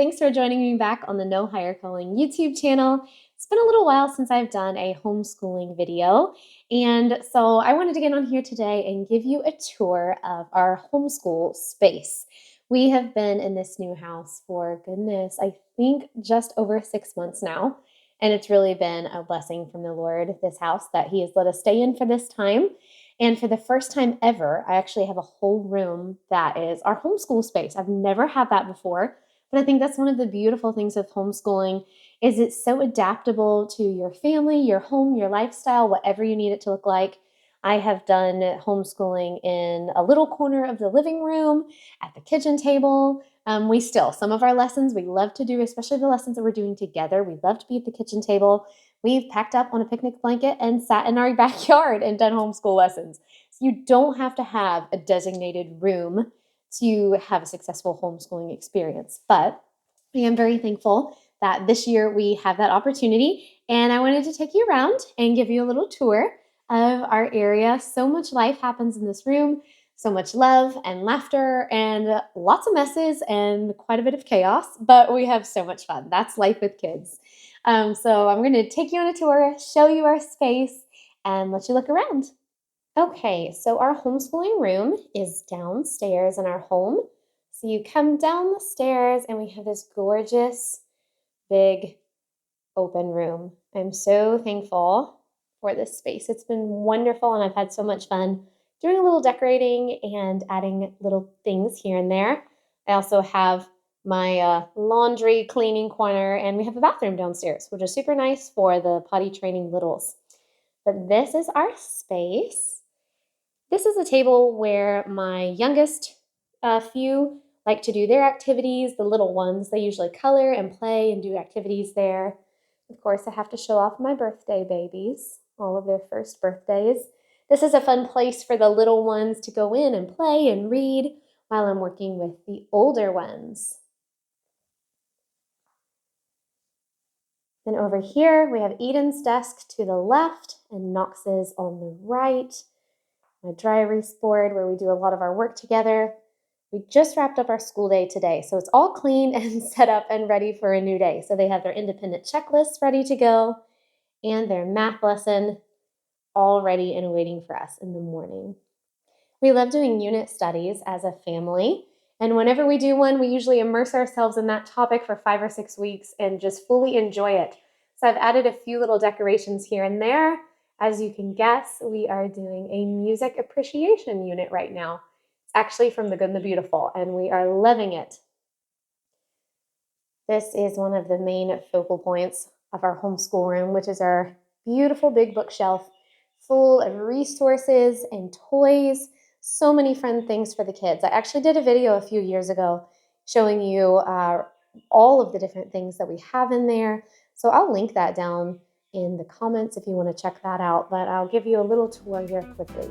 Thanks for joining me back on the No Higher Calling YouTube channel. It's been a little while since I've done a homeschooling video, and so I wanted to get on here today and give you a tour of our homeschool space. We have been in this new house for, goodness, I think just over 6 months now, and it's really been a blessing from the Lord, this house that He has let us stay in for this time. And for the first time ever, I actually have a whole room that is our homeschool space. I've never had that before. But I think that's one of the beautiful things of homeschooling is it's so adaptable to your family, your home, your lifestyle, whatever you need it to look like. I have done homeschooling in a little corner of the living room, at the kitchen table. Some of our lessons we love to do, especially the lessons that we're doing together. We love to be at the kitchen table. We've packed up on a picnic blanket and sat in our backyard and done homeschool lessons. So you don't have to have a designated room to have a successful homeschooling experience. But I am very thankful that this year we have that opportunity. And I wanted to take you around and give you a little tour of our area. So much life happens in this room, so much love and laughter and lots of messes and quite a bit of chaos, but we have so much fun. That's life with kids. So I'm going to take you on a tour, show you our space, and let you look around. Okay, so our homeschooling room is downstairs in our home. So you come down the stairs and we have this gorgeous, big, open room. I'm so thankful for this space. It's been wonderful and I've had so much fun doing a little decorating and adding little things here and there. I also have my laundry cleaning corner and we have a bathroom downstairs, which is super nice for the potty training littles. But this is our space. This is a table where my youngest few like to do their activities. The little ones, they usually color and play and do activities there. Of course, I have to show off my birthday babies, all of their first birthdays. This is a fun place for the little ones to go in and play and read while I'm working with the older ones. Then over here, we have Eden's desk to the left and Knox's on the right. My dry erase board where we do a lot of our work together. We just wrapped up our school day today, so it's all clean and set up and ready for a new day. So they have their independent checklists ready to go and their math lesson all ready and waiting for us in the morning. We love doing unit studies as a family, and whenever we do one, we usually immerse ourselves in that topic for 5 or 6 weeks and just fully enjoy it. So I've added a few little decorations here and there. As you can guess, we are doing a music appreciation unit right now. It's actually from The Good and the Beautiful, and we are loving it. This is one of the main focal points of our homeschool room, which is our beautiful big bookshelf full of resources and toys. So many fun things for the kids. I actually did a video a few years ago showing you all of the different things that we have in there. So I'll link that down in the comments if you want to check that out, but I'll give you a little tour here quickly.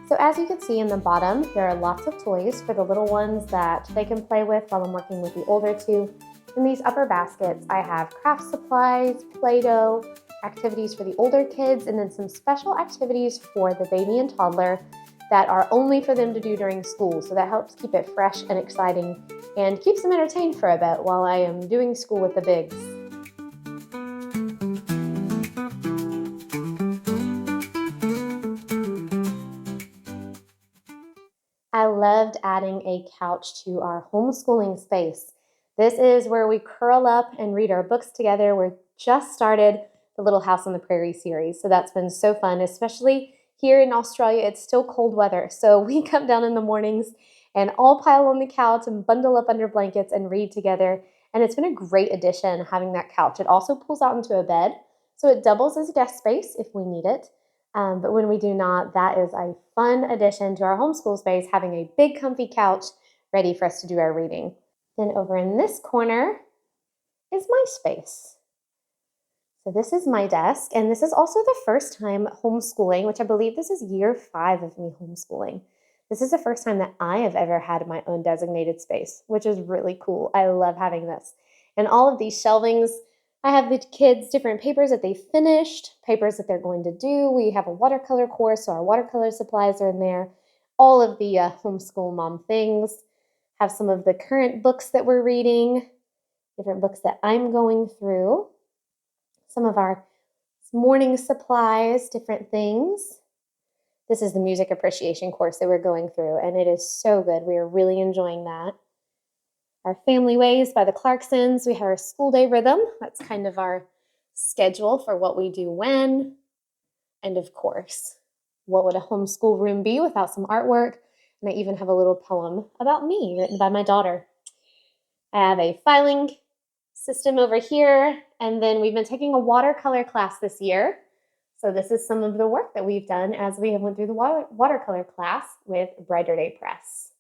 So as you can see in the bottom, there are lots of toys for the little ones that they can play with while I'm working with the older two. In these upper baskets, I have craft supplies, Play-Doh, activities for the older kids, and then some special activities for the baby and toddler that are only for them to do during school. So that helps keep it fresh and exciting and keeps them entertained for a bit while I am doing school with the bigs. I loved adding a couch to our homeschooling space. This is where we curl up and read our books together. We're just started the Little House on the Prairie series, so that's been so fun, especially here in Australia. It's still cold weather, so we come down in the mornings and all pile on the couch and bundle up under blankets and read together. And it's been a great addition having that couch. It also pulls out into a bed, so it doubles as desk space if we need it. But when we do not, that is a fun addition to our homeschool space, having a big comfy couch ready for us to do our reading. Then over in this corner is my space. So this is my desk, and this is also the first time homeschooling, which I believe this is year 5 of me homeschooling. This is the first time that I have ever had my own designated space, which is really cool. I love having this. And all of these shelvings, I have the kids' different papers that they finished, papers that they're going to do. We have a watercolor course, so our watercolor supplies are in there. All of the homeschool mom things. Have some of the current books that we're reading, different books that I'm going through, some of our morning supplies, different things. This is the music appreciation course that we're going through, and it is so good. We are really enjoying that. Our Family Ways by the Clarksons. We have our school day rhythm. That's kind of our schedule for what we do when. And of course, what would a homeschool room be without some artwork? And I even have a little poem about me written by my daughter. I have a filing system over here, and then we've been taking a watercolor class this year. So this is some of the work that we've done as we have went through the watercolor class with Brighter Day Press.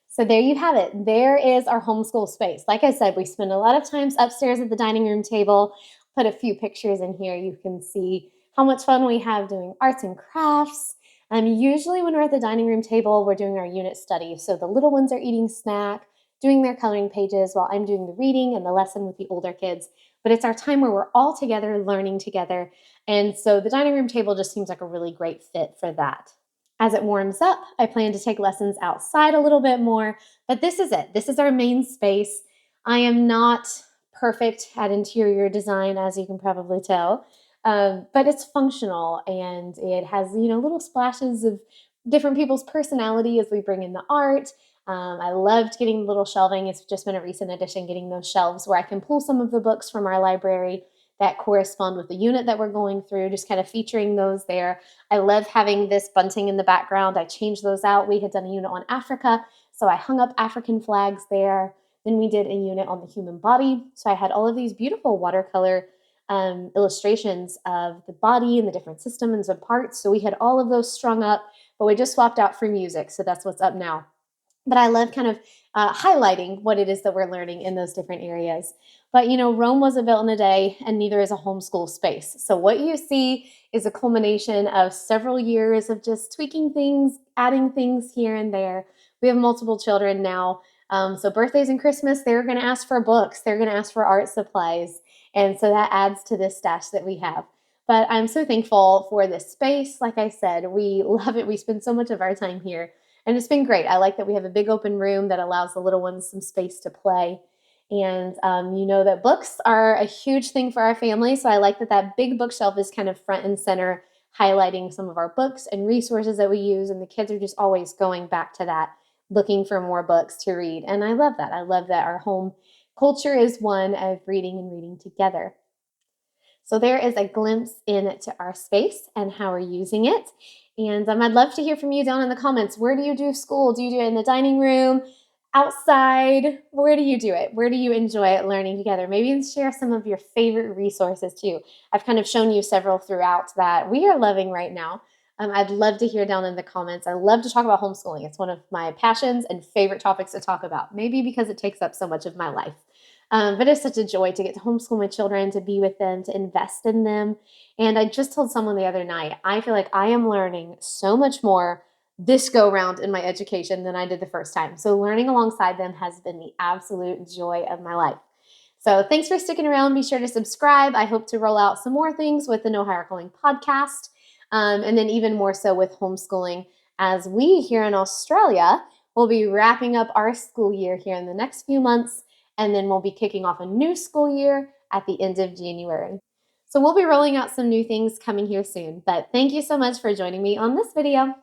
So there you have it. There is our homeschool space. Like I said, we spend a lot of times upstairs at the dining room table. Put a few pictures in here. You can see how much fun we have doing arts and crafts. Usually when we're at the dining room table, we're doing our unit study. So the little ones are eating snack, doing their coloring pages while I'm doing the reading and the lesson with the older kids. But it's our time where we're all together, learning together. And so the dining room table just seems like a really great fit for that. As it warms up, I plan to take lessons outside a little bit more, but this is it. This is our main space. I am not perfect at interior design, as you can probably tell, but it's functional and it has, little splashes of different people's personality as we bring in the art. I loved getting little shelving. It's just been a recent addition, getting those shelves where I can pull some of the books from our library that correspond with the unit that we're going through, just kind of featuring those there. I love having this bunting in the background. I changed those out. We had done a unit on Africa, so I hung up African flags there. Then we did a unit on the human body. So I had all of these beautiful watercolor illustrations of the body and the different systems and parts. So we had all of those strung up, but we just swapped out for music. So that's what's up now. But I love kind of highlighting what it is that we're learning in those different areas. But Rome wasn't built in a day, and neither is a homeschool space. So what you see is a culmination of several years of just tweaking things, adding things here and there. We have multiple children now. So birthdays and Christmas, they're going to ask for books. They're going to ask for art supplies. And so that adds to this stash that we have. But I'm so thankful for this space. Like I said, we love it. We spend so much of our time here. And it's been great. I like that we have a big open room that allows the little ones some space to play. And that books are a huge thing for our family. So I like that big bookshelf is kind of front and center, highlighting some of our books and resources that we use. And the kids are just always going back to that, looking for more books to read. And I love that. I love that our home culture is one of reading and reading together. So there is a glimpse into our space and how we're using it. And I'd love to hear from you down in the comments. Where do you do school? Do you do it in the dining room, outside? Where do you do it? Where do you enjoy it learning together? Maybe share some of your favorite resources too. I've kind of shown you several throughout that we are loving right now. I'd love to hear down in the comments. I love to talk about homeschooling. It's one of my passions and favorite topics to talk about, maybe because it takes up so much of my life. But it's such a joy to get to homeschool my children, to be with them, to invest in them. And I just told someone the other night, I feel like I am learning so much more this go round in my education than I did the first time. So learning alongside them has been the absolute joy of my life. So thanks for sticking around. Be sure to subscribe. I hope to roll out some more things with the No Higher Calling podcast, and then even more so with homeschooling, as we here in Australia will be wrapping up our school year here in the next few months. And then we'll be kicking off a new school year at the end of January. So we'll be rolling out some new things coming here soon. But thank you so much for joining me on this video.